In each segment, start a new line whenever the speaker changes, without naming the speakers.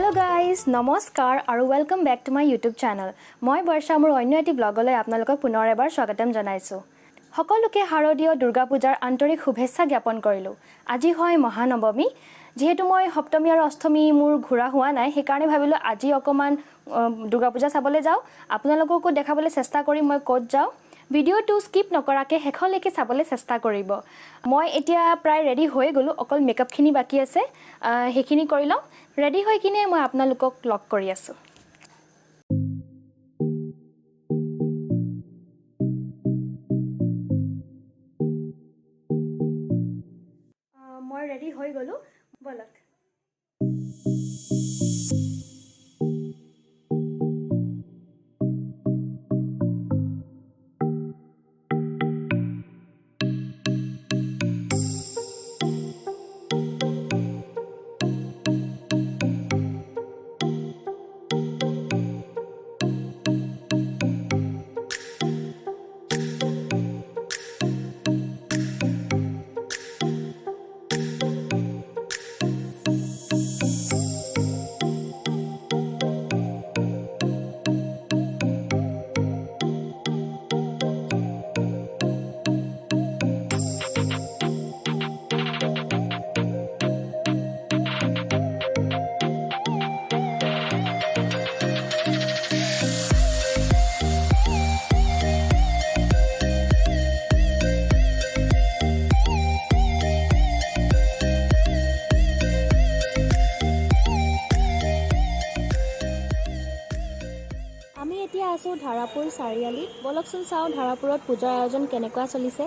Hello guys, নমস্কাৰ আৰু welcome back to my YouTube channel. মই বৰ্ষা মোৰ অন্য এটি ব্লগলৈ আপোনালোকক পুনৰ এবাৰ স্বাগতম জনাইছো। সকলোকে শাৰদীয় দুৰ্গা পূজাৰ আন্তৰিক শুভেচ্ছা জ্ঞাপন কৰিলো। আজি হয় মহানৱমী। যেহেতু মই সপ্তমী আৰু অষ্টমী মোৰ ঘুৰা হোৱা নাই, সেইকাৰণে ভাবিলো আজি অকমান দুৰ্গা পূজা চাবলৈ যাও। আপোনালোককো দেখাবলৈ চেষ্টা কৰিম মই ক'ত যাও। ভিডিওটো স্কিপ নকৰাকে শেষলৈকে চাবলৈ চেষ্টা কৰিব। মই এতিয়া প্ৰায় ৰেডি হৈ গলো, অকল মেকআপখিনি বাকি আছে। হেখিনি কৰি লওঁ। ৰেডি হৈ কিনে মই আপোনালোকক লগ কৰি আছো। মই ৰেডি হৈ গলো, বলক। আমি এতিয়া আছো ধাৰাপুৰ চাৰিআলিত। বলকচোন চাও ধাৰাপুৰত পূজাৰ আয়োজন কেনেকুৱা চলিছে।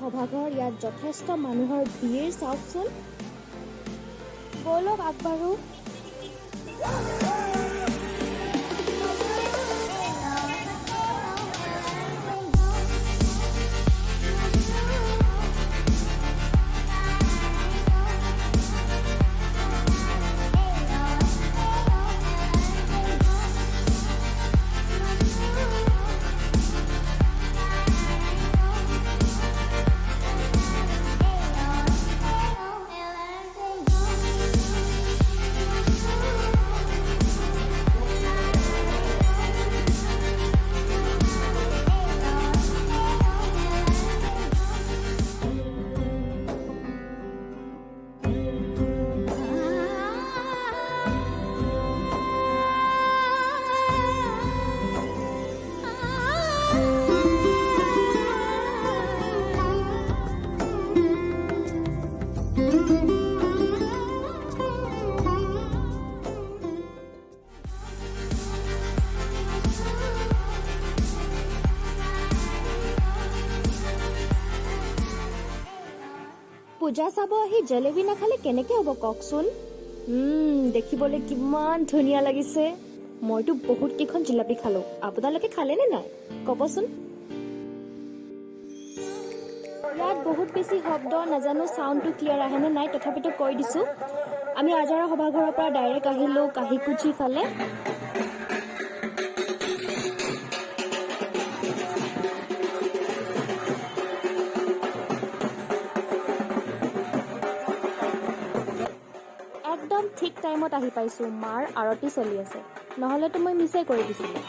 সভাঘৰ ইয়াত যথেষ্ট মানুহৰ ভিৰ চাওকচোন বলক আগবাঢ়ো পূজা চাব আহি জেলেবি নাখালে কেনেকৈ হ'ব কওকচোন দেখিবলৈ কিমান ধুনীয়া লাগিছে মইতো বহুত কেইখন জিলাপি খালোঁ আপোনালোকে খালেনে নাই ক'বচোন ইয়াত বহুত বেছি শব্দ নাজানো চাউণ্ডটো ক্লিয়াৰ আহেনে নাই তথাপিতো কৈ দিছোঁ আমি আজাৰা সভাঘৰৰ পৰা ডাইৰেক্ট আহিলোঁ কাহিকুচি ফালে একদম ঠিক টাইমত আহি পাইছোঁ মাৰ আৰতি চলি আছে নহ'লেতো মই মিছেই কৰি দিছিলোঁ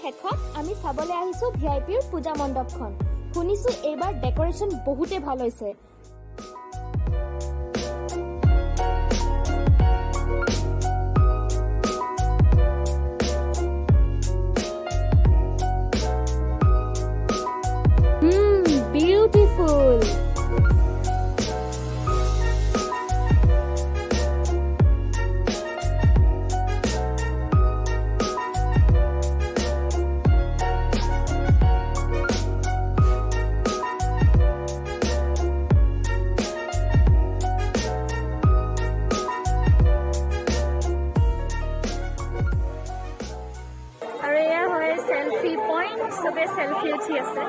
শেষত আমি চাবলৈ আহিছোঁ ভিআইপিৰ পূজা মণ্ডপখন শুনিছোঁ এইবাৰ ডেকৰেশ্যন বহুতে ভাল হৈছে বিউটিফুল selfie point, সবে selfie উঠি আছে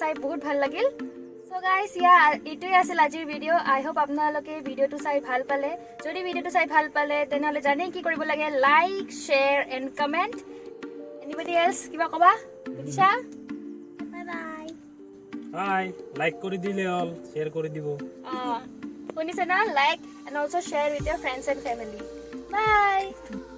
চাই বহুত ভাল লাগিল সো গাইস এটাই আছিল আজিৰ ভিডিও আই হোপ আপোনালোকে ভিডিওটো চাই ভাল পালে যদি ভিডিওটো চাই ভাল পালে তেনেহলে জানে কি কৰিব লাগে like share and comment anybody else কিবা কবা বিদিশা বাই বাই
হাই লাইক কৰি দিলে অল শেয়াৰ কৰি দিব
শুনিছে না like and also share with your friends and family bye